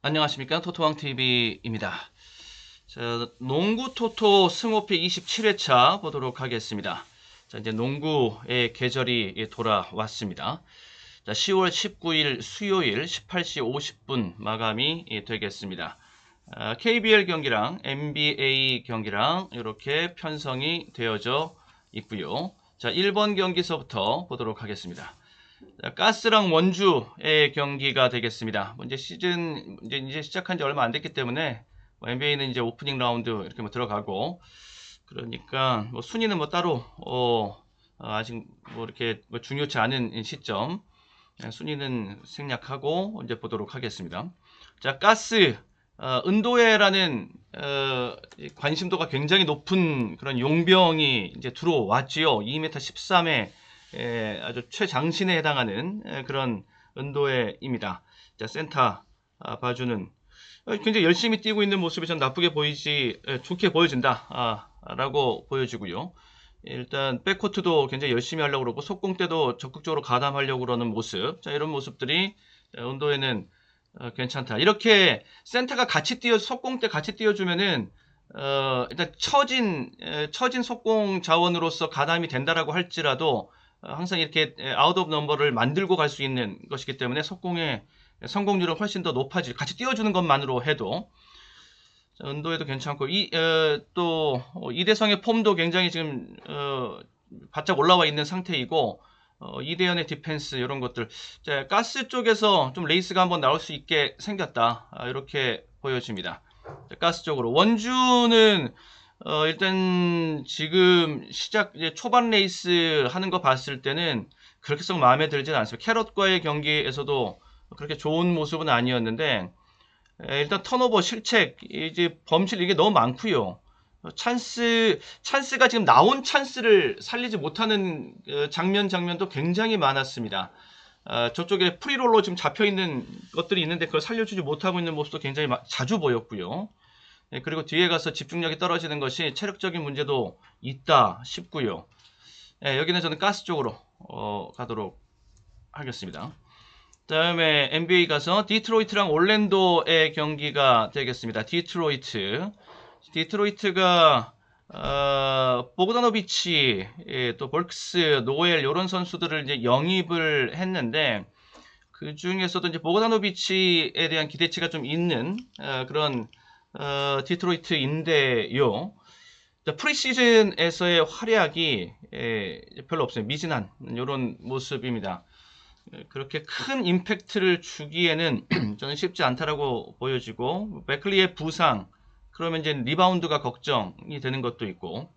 안녕하십니까. 토토왕TV입니다. 자, 농구 토토 승호패 27회차 보도록 하겠습니다. 자, 이제 농구의 계절이 돌아왔습니다. 자, 10월 19일 수요일 18시 50분 마감이 되겠습니다. KBL 경기랑 NBA 경기랑 이렇게 편성이 되어져 있고요. 자, 1번 경기서부터 보도록 하겠습니다. 가스랑 원주의 경기가 되겠습니다. 이제 시즌 이제 시작한 지 얼마 안 됐기 때문에 NBA는 이제 오프닝 라운드 이렇게 들어가고, 그러니까 순위는 따로 아직 이렇게 중요치 않은 시점, 순위는 생략하고 이제 보도록 하겠습니다. 자, 가스 은도회라는 관심도가 굉장히 높은 그런 용병이 이제 들어왔지요. 2m 13에 아주 최장신에 해당하는 그런 은도회입니다. 자, 센터 봐주는 굉장히 열심히 뛰고 있는 모습이 전 나쁘게 보이지, 좋게 보여진다 라고 보여지고요. 일단 백코트도 굉장히 열심히 하려고 그러고 속공 때도 적극적으로 가담하려고 그러는 모습, 자, 이런 모습들이 은도회는 괜찮다. 이렇게 센터가 같이 속공 때 같이 뛰어주면은 일단 처진 속공 자원으로서 가담이 된다라고 할지라도 항상 이렇게 아웃 오브 넘버를 만들고 갈 수 있는 것이기 때문에 속공의 성공률은 훨씬 더 높아지. 같이 띄워주는 것만으로 해도. 자, 은도에도 괜찮고, 또 이대성의 폼도 굉장히 지금 바짝 올라와 있는 상태이고, 이대현의 디펜스 이런 것들. 자, 가스 쪽에서 좀 레이스가 한번 나올 수 있게 생겼다, 이렇게 보여집니다. 자, 가스 쪽으로 원주는 일단 지금 이제 초반 레이스 하는 거 봤을 때는 그렇게 썩 마음에 들지는 않습니다. 캐럿과의 경기에서도 그렇게 좋은 모습은 아니었는데, 일단 턴오버, 실책, 이제 범실 이게 너무 많고요. 찬스가 지금 나온 찬스를 살리지 못하는 장면도 굉장히 많았습니다. 저쪽에 프리롤로 지금 잡혀 있는 것들이 있는데 그걸 살려주지 못하고 있는 모습도 굉장히 자주 보였고요. 그리고 뒤에 가서 집중력이 떨어지는 것이 체력적인 문제도 있다 싶고요. 여기는 저는 가스 쪽으로 가도록 하겠습니다. 다음에 NBA 가서 디트로이트랑 올랜도의 경기가 되겠습니다. 디트로이트가 보그다노비치, 또 볼크스, 노엘 이런 선수들을 이제 영입을 했는데, 그 중에서도 이제 보그다노비치에 대한 기대치가 좀 있는 그런 디트로이트인데요. 프리시즌에서의 활약이 별로 없어요. 미진한 이런 모습입니다. 그렇게 큰 임팩트를 주기에는 저는 쉽지 않다라고 보여지고, 베클리의 부상, 그러면 이제 리바운드가 걱정이 되는 것도 있고.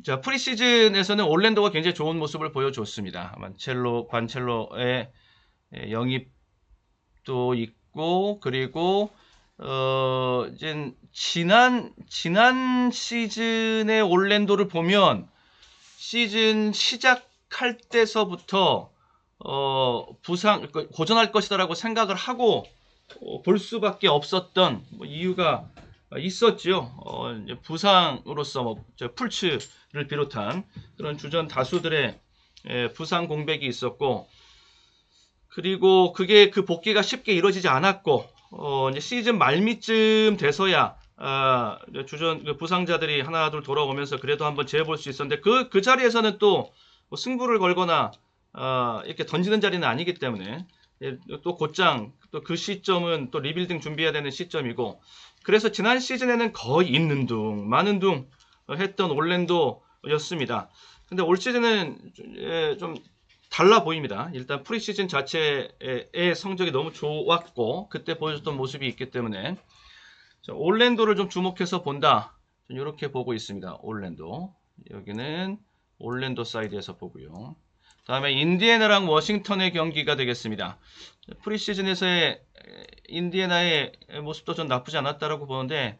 자, 프리시즌에서는 올랜도가 굉장히 좋은 모습을 보여줬습니다. 관첼로의 영입도 있고, 그리고 이제 지난 시즌의 올랜도를 보면 시즌 시작할 때서부터 고전할 것이다라고 생각을 하고 볼 수밖에 없었던 이유가 있었죠. 부상으로서 풀츠를 비롯한 그런 주전 다수들의 부상 공백이 있었고, 그리고 그 복귀가 쉽게 이루어지지 않았고, 이제 시즌 말미쯤 돼서야 주전 부상자들이 하나둘 돌아오면서 그래도 한번 재볼 수 있었는데, 그 자리에서는 또 승부를 걸거나 이렇게 던지는 자리는 아니기 때문에, 또 곧장 또 그 시점은 또 리빌딩 준비해야 되는 시점이고, 그래서 지난 시즌에는 거의 있는 둥 마는 둥 했던 올랜도였습니다. 근데 올 시즌은 좀 달라 보입니다. 일단 프리시즌 자체의 성적이 너무 좋았고 그때 보여줬던 모습이 있기 때문에 올랜도를 좀 주목해서 본다, 이렇게 보고 있습니다. 올랜도, 여기는 올랜도 사이드에서 보고요. 다음에 인디애나랑 워싱턴의 경기가 되겠습니다. 프리시즌에서의 인디애나의 모습도 좀 나쁘지 않았다라고 보는데,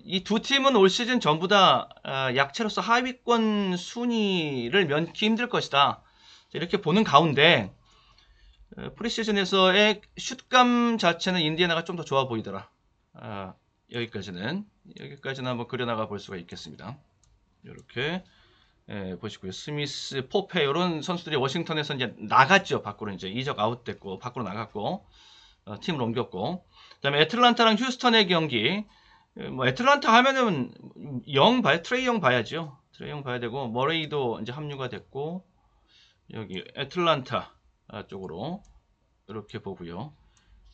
이 두 팀은 올 시즌 전부 다 약체로서 하위권 순위를 면키 힘들 것이다, 이렇게 보는 가운데 프리시즌에서의 슛감 자체는 인디애나가 좀 더 좋아 보이더라. 여기까지는 한번 그려나가 볼 수가 있겠습니다. 이렇게 보시고요. 스미스, 포페 이런 선수들이 워싱턴에서 이제 나갔죠. 밖으로 이제 이적 아웃됐고 밖으로 나갔고 팀을 옮겼고, 그다음에 애틀란타랑 휴스턴의 경기. 뭐 애틀란타 하면은 트레이 영 봐야죠. 트레이 영 봐야 되고 머레이도 이제 합류가 됐고 여기 애틀란타 쪽으로 이렇게 보고요.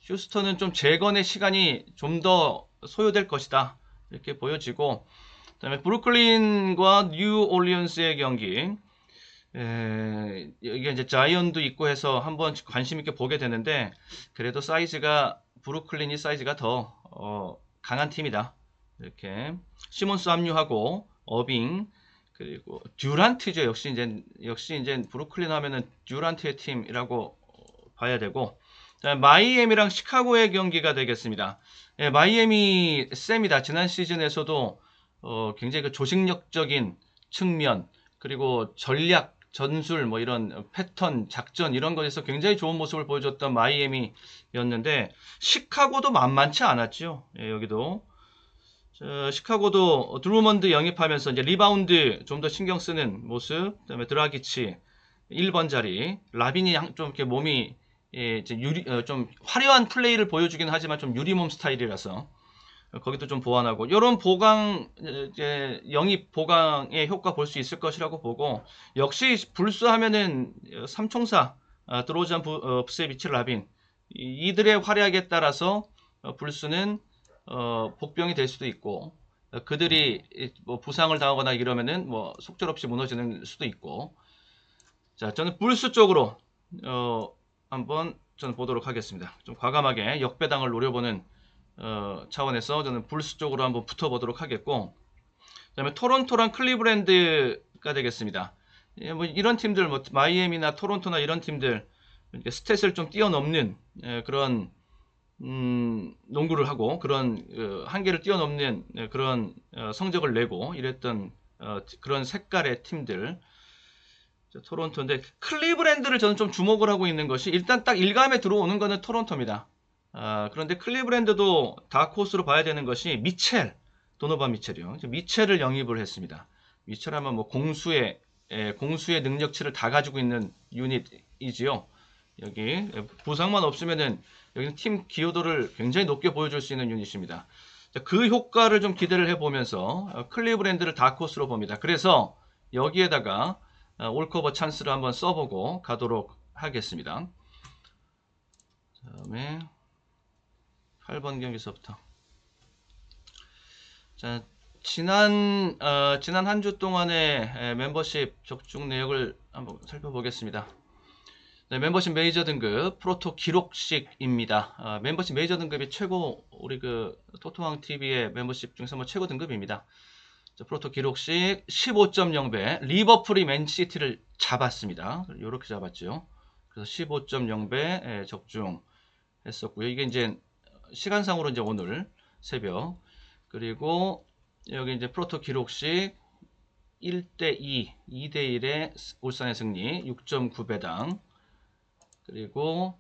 휴스턴은 좀 재건의 시간이 좀 더 소요될 것이다. 이렇게 보여지고 그다음에 브루클린과 뉴 올리언스의 경기. 이게 이제 자이언도 있고 해서 한번 관심 있게 보게 되는데 그래도 브루클린이 사이즈가 더 강한 팀이다. 이렇게 시몬스 합류하고 어빙 그리고 듀란트죠. 역시 이제 브루클린 하면은 듀란트의 팀이라고 봐야 되고 그다음에 마이애미랑 시카고의 경기가 되겠습니다. 마이애미 셉니다. 지난 시즌에서도 굉장히 그 조직력적인 측면 그리고 전략 전술 뭐 이런 패턴 작전 이런 것에서 굉장히 좋은 모습을 보여줬던 마이애미였는데 시카고도 만만치 않았죠. 여기도 시카고도 드루먼드 영입하면서 이제 리바운드 좀 더 신경 쓰는 모습, 그다음에 드라기치 1번 자리, 라빈이 좀 이렇게 몸이 이제 좀 화려한 플레이를 보여주긴 하지만 좀 유리몸 스타일이라서 거기도 좀 보완하고 이런 이제 영입 보강의 효과 볼 수 있을 것이라고 보고 역시 불수하면은 삼총사 드로잔 부세비치 라빈 이들의 활약에 따라서 불수는 복병이 될 수도 있고 그들이 뭐 부상을 당하거나 이러면은 뭐 속절없이 무너지는 수도 있고 자 저는 불수 쪽으로 한번 저는 보도록 하겠습니다. 좀 과감하게 역배당을 노려보는 차원에서 저는 불스 쪽으로 한번 붙어보도록 하겠고 그 다음에 토론토랑 클리브랜드가 되겠습니다. 뭐 이런 팀들 뭐 마이애미나 토론토나 이런 팀들 스탯을 좀 뛰어넘는 그런 농구를 하고 그런 한계를 뛰어넘는 그런 성적을 내고 이랬던 그런 색깔의 팀들 토론토인데 클리브랜드를 저는 좀 주목을 하고 있는 것이 일단 딱 일감에 들어오는 거는 토론토입니다. 그런데 클리브랜드도 다크호스로 봐야 되는 것이 도노반 미첼이요. 미첼을 영입을 했습니다. 미첼 하면 뭐 공수의 능력치를 다 가지고 있는 유닛이지요. 여기 부상만 없으면은 여기는 팀 기여도를 굉장히 높게 보여줄 수 있는 유닛입니다. 그 효과를 좀 기대를 해보면서 클리브랜드를 다크호스로 봅니다. 그래서 여기에다가 올커버 찬스를 한번 써보고 가도록 하겠습니다. 다음에 8번 경기서부터. 자, 지난 한 주 동안의 멤버십 적중 내역을 한번 살펴보겠습니다. 네, 멤버십 메이저 등급 프로토 기록식입니다. 멤버십 메이저 등급이 최고 우리 그 토토왕 TV의 멤버십 중에서 뭐 최고 등급입니다. 자, 프로토 기록식 15.0배 리버풀이 맨시티를 잡았습니다. 이렇게 잡았죠. 그래서 15.0배 적중했었고요. 이게 이제 시간상으로 이제 오늘 새벽 그리고 여기 이제 프로토 기록식 1대2, 2대1의 울산의 승리 6.9배당 그리고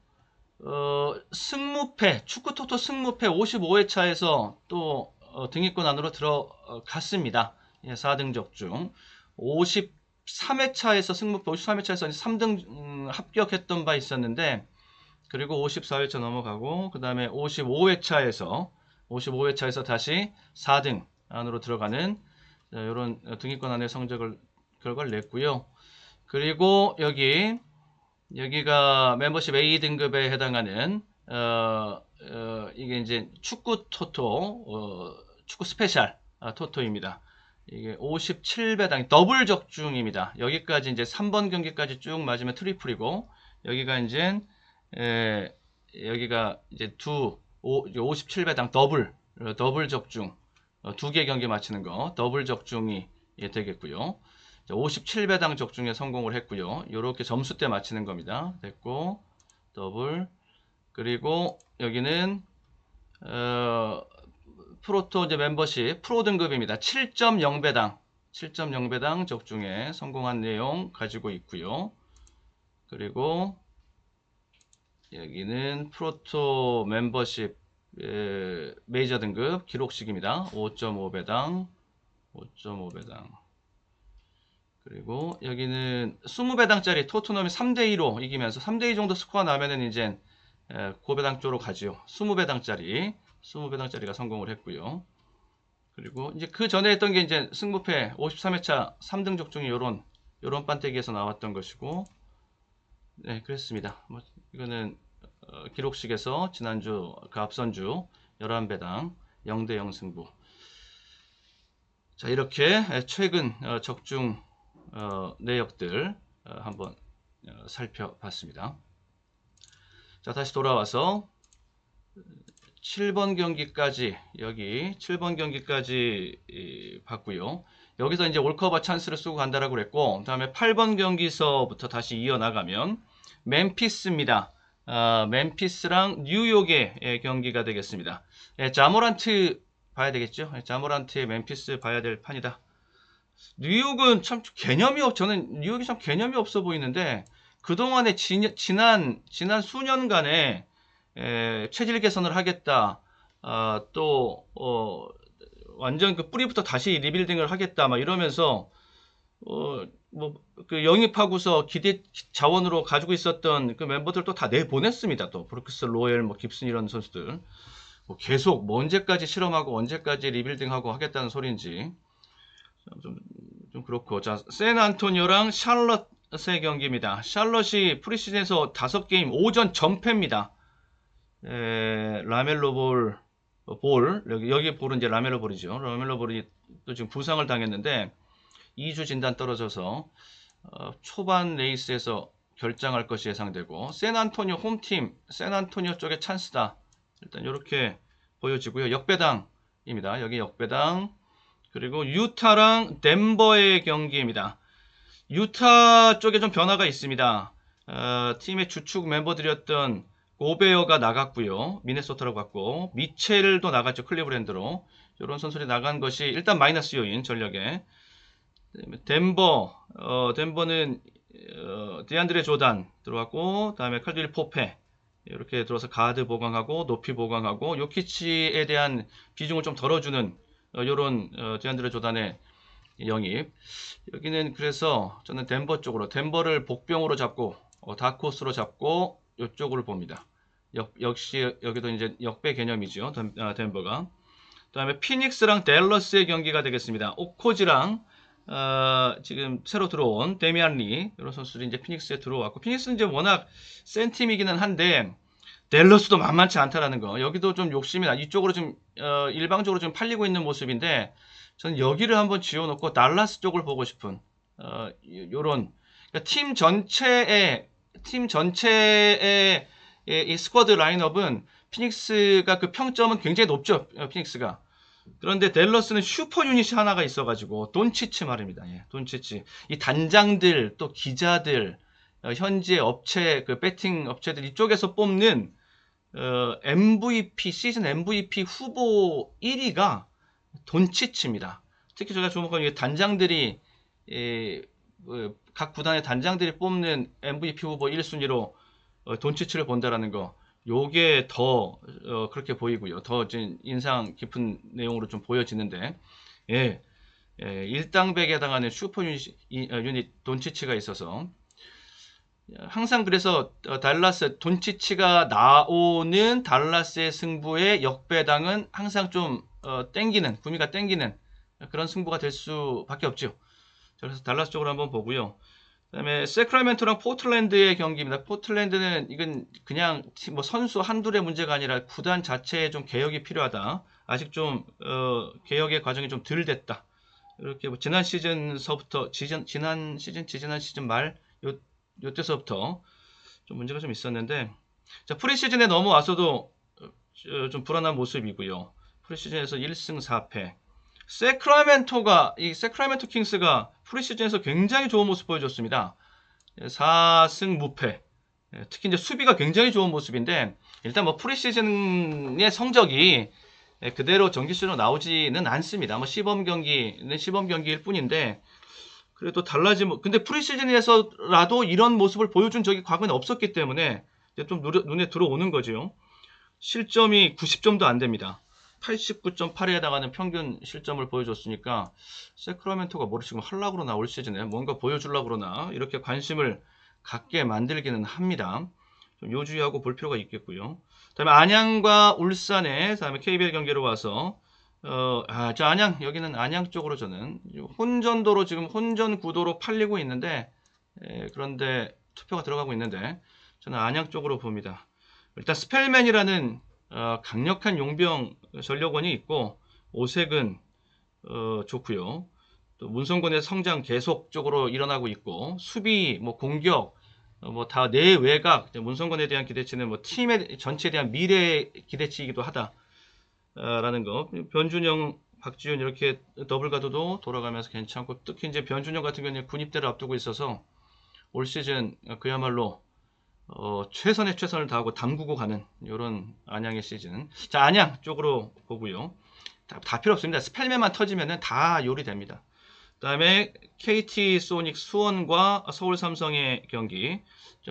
승무패 축구 토토 승무패 55회차에서 또 등위권 안으로 들어갔습니다. 4등 적중 53회차에서 승무패 53회차에서 3등 합격했던 바 있었는데 그리고 54회차 넘어가고 그 다음에 55회차에서 다시 4등 안으로 들어가는 이런 등위권 안의 결과를 냈고요. 그리고 여기가 멤버십 A 등급에 해당하는 이게 이제 축구 토토 축구 스페셜 토토입니다. 이게 57배당 더블 적중입니다. 여기까지 이제 3번 경기까지 쭉 맞으면 트리플이고 여기가 이제 여기가 이제 57배당 더블 적중 2개 경기 맞히는 거 더블 적중이 되겠고요. 57배당 적중에 성공을 했고요. 이렇게 점수대 맞히는 겁니다. 됐고 더블 그리고 여기는 프로토 이제 멤버십 프로 등급입니다. 7.0배당 적중에 성공한 내용 가지고 있고요. 그리고 여기는 프로토 멤버십 메이저 등급 기록식입니다. 5.5배당 그리고 여기는 20배당짜리 토트넘이 3대2로 이기면서 3대2 정도 스코어 나면은 이제 고배당 쪽으로 가지요. 20배당짜리 20배당짜리가 성공을 했고요. 그리고 이제 그 전에 했던 게 이제 승부패 53회차 3등 적중이 요런 반대기에서 나왔던 것이고, 네, 그랬습니다. 뭐 이거는 기록식에서 지난주 그 앞선주 11배당 0대0 승부. 자, 이렇게 최근 적중 내역들 한번 살펴봤습니다. 자, 다시 돌아와서 7번 경기까지, 여기 7번 경기까지 봤고요. 여기서 이제 올커버 찬스를 쓰고 간다라고 그랬고, 그 다음에 8번 경기서부터 다시 이어나가면 멤피스입니다. 멤피스랑 뉴욕의 경기가 되겠습니다. 자모란트 봐야 되겠죠. 자모란트의 멤피스 봐야 될 판이다. 뉴욕은 참 저는 뉴욕이 참 개념이 없어 보이는데, 그동안에 지난 수년간에 체질 개선을 하겠다. 완전 그 뿌리부터 다시 리빌딩을 하겠다. 막 이러면서, 그 영입하고서 기대 자원으로 가지고 있었던 그 멤버들 또 다 내보냈습니다. 또, 브루크스, 로엘, 뭐, 깁슨 이런 선수들. 뭐 계속 뭐 언제까지 실험하고 언제까지 리빌딩하고 하겠다는 소리인지. 좀 그렇고. 자, 샌안토니오랑 샬럿의 경기입니다. 샬럿이 프리시즌에서 5게임 5전 전패입니다. 라멜로 여기 볼은 이제 라멜로 볼이죠. 라멜로 볼이 또 지금 부상을 당했는데 2주 진단 떨어져서 초반 레이스에서 결장할 것이 예상되고, 샌안토니오 홈팀, 샌안토니오 쪽에 찬스다. 일단 이렇게 보여지고요. 역배당입니다. 여기 역배당. 그리고 유타랑 덴버의 경기입니다. 유타 쪽에 좀 변화가 있습니다. 팀의 주축 멤버들이었던 고베어가 나갔고요. 미네소타로 갔고, 미첼도 나갔죠. 클리브랜드로. 이런 선수들이 나간 것이 일단 마이너스 요인, 전력에. 덴버는 디안드레 조단 들어갔고, 다음에 칼딜 포페 이렇게 들어서 가드 보강하고 높이 보강하고 요키치에 대한 비중을 좀 덜어주는 요런 디안드레 조단의 영입. 여기는 그래서 저는 덴버를 복병으로 잡고 다크호스로 잡고 이쪽으로 봅니다. 역시 여기도 이제 역배 개념이죠. 덴버가. 그다음에 피닉스랑 댈러스의 경기가 되겠습니다. 오코지랑 지금 새로 들어온 데미안 리 이런 선수들이 이제 피닉스에 들어왔고, 피닉스는 이제 워낙 센 팀이기는 한데 댈러스도 만만치 않다라는 거. 여기도 좀 욕심이 이쪽으로 좀 일방적으로 좀 팔리고 있는 모습인데, 저는 여기를 한번 지어놓고 달라스 쪽을 보고 싶은 요런, 그러니까 팀 전체의 이 스쿼드 라인업은 피닉스가 그 평점은 굉장히 높죠. 피닉스가. 그런데 댈러스는 슈퍼 유닛이 하나가 있어가지고 돈치치 말입니다. 예, 돈치치. 이 단장들 또 기자들 현재 업체 그 배팅 업체들 이쪽에서 뽑는 MVP 시즌 MVP 후보 1위가 돈치치입니다. 특히 제가 주목하는 게 단장들이 각 구단의 단장들이 뽑는 MVP 후보 1순위로 돈치치를 본다라는 거. 요게 더 그렇게 보이고요. 더 인상 깊은 내용으로 좀 보여지는데, 일당백에 해당하는 슈퍼 유닛 돈치치가 있어서 항상 그래서 달라스 돈치치가 나오는 달라스의 승부의 역배당은 항상 좀 구미가 땡기는 그런 승부가 될 수밖에 없죠. 그래서 달라스 쪽으로 한번 보고요. 그다음에 세크라멘토랑 포틀랜드의 경기입니다. 포틀랜드는 이건 그냥 뭐 선수 한둘의 문제가 아니라 구단 자체에 좀 개혁이 필요하다. 아직 좀 개혁의 과정이 좀 덜 됐다. 이렇게 뭐 지난 시즌 말 요때서부터 좀 문제가 좀 있었는데, 자, 프리시즌에 넘어와서도 좀 불안한 모습이고요. 프리시즌에서 1승 4패. 세크라멘토 킹스가 프리시즌에서 굉장히 좋은 모습 보여줬습니다. 4승 무패. 특히 이제 수비가 굉장히 좋은 모습인데, 일단 뭐 프리시즌의 성적이 그대로 정기 시즌으로 나오지는 않습니다. 뭐 시범 경기일 뿐인데, 그래도 근데 프리시즌에서라도 이런 모습을 보여준 적이 과거에 없었기 때문에 이제 좀 눈에 들어오는 거죠. 실점이 90점도 안 됩니다. 89.8에 해당하는 평균 실점을 보여줬으니까 세크라멘토가 뭐를 지금 하려고 그러나, 올 시즌에 뭔가 보여주려고 그러나 이렇게 관심을 갖게 만들기는 합니다. 좀 요주의하고 볼 필요가 있겠고요. 그다음에 안양과 울산의 그다음에 KBL 경기로 와서 저 안양 여기는 안양 쪽으로 저는 혼전도로 지금 혼전 구도로 팔리고 있는데 그런데 투표가 들어가고 있는데 저는 안양 쪽으로 봅니다. 일단 스펠맨이라는 강력한 용병 전력원이 있고 오색은 좋고요. 또 문성곤의 성장 계속적으로 일어나고 있고 수비 뭐 공격 뭐 다 내외곽 문성곤에 대한 기대치는 뭐 팀의 전체에 대한 미래 기대치이기도 하다라는 거. 변준영, 박지훈 이렇게 더블 가드도 돌아가면서 괜찮고 특히 이제 변준영 같은 경우는 군입대를 앞두고 있어서 올 시즌 그야말로 최선의 최선을 다하고 담그고 가는 이런 안양의 시즌. 자, 안양 쪽으로 보고요. 다 필요 없습니다. 스펠맨만 터지면은 다 요리됩니다. 그다음에 KT 소닉 수원과 서울 삼성의 경기.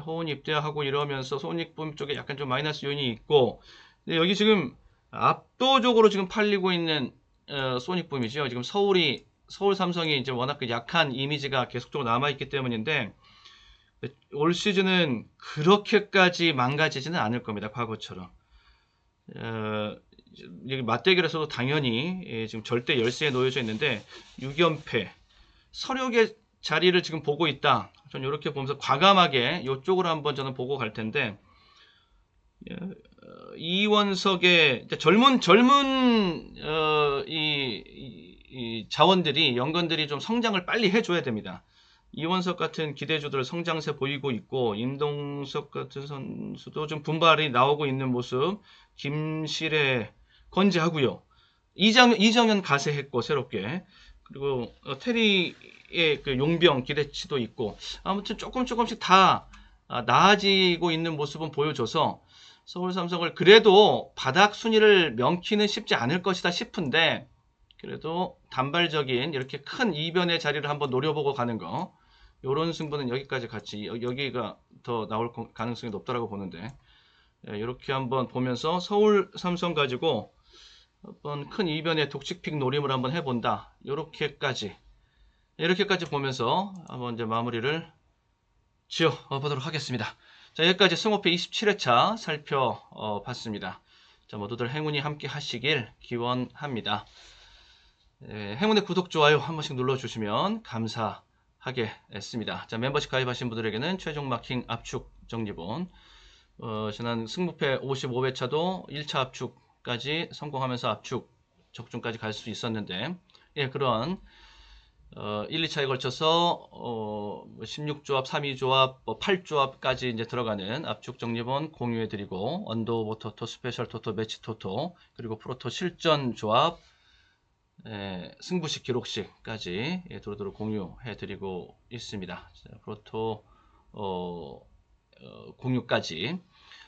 호은 입대하고 이러면서 소닉붐 쪽에 약간 좀 마이너스 요인이 있고, 근데 여기 지금 압도적으로 지금 팔리고 있는 소닉붐이죠. 지금 서울 삼성이 이제 워낙 그 약한 이미지가 계속적으로 남아 있기 때문인데 올 시즌은 그렇게까지 망가지지는 않을 겁니다. 과거처럼. 여기 맞대결에서도 당연히 지금 절대 열세에 놓여져 있는데 6연패 서력의 자리를 지금 보고 있다. 저는 이렇게 보면서 과감하게 이쪽으로 한번 저는 보고 갈 텐데 이원석의 젊은 이 자원들이 연건들이 좀 성장을 빨리 해줘야 됩니다. 이원석 같은 기대주들 성장세 보이고 있고 임동석 같은 선수도 좀 분발이 나오고 있는 모습. 김실에 건재하고요. 이정현 가세했고 새롭게 그리고 테리의 그 용병 기대치도 있고 아무튼 조금씩 다 나아지고 있는 모습은 보여줘서 서울 삼성을 그래도 바닥 순위를 명키는 쉽지 않을 것이다 싶은데 그래도 단발적인 이렇게 큰 이변의 자리를 한번 노려보고 가는 거 요런 승부는 여기까지 같이 여기가 더 나올 가능성이 높다라고 보는데 이렇게 한번 보면서 서울 삼성 가지고 한번 큰 이변의 독식픽 노림을 한번 해본다. 이렇게까지 보면서 한번 이제 마무리를 지어 보도록 하겠습니다. 자, 여기까지 승호패 27회차 살펴봤습니다. 자, 모두들 행운이 함께 하시길 기원합니다. 행운의 구독, 좋아요 한 번씩 눌러주시면 감사하겠습니다. 자, 멤버십 가입하신 분들에게는 최종 마킹 압축 정리본 지난 승부패 55회차도 1차 압축까지 성공하면서 압축 적중까지 갈 수 있었는데 그런 1, 2차에 걸쳐서 16조합, 3위조합, 8조합까지 이제 들어가는 압축 정리본 공유해드리고 언더오버 토토, 스페셜 토토, 매치 토토 그리고 프로토 실전 조합 승부식 기록식까지 도로도로 공유해드리고 있습니다. 프로토 공유까지.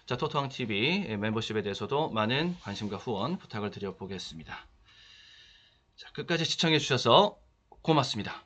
자, 토토왕TV 멤버십에 대해서도 많은 관심과 후원 부탁을 드려보겠습니다. 자, 끝까지 시청해주셔서 고맙습니다.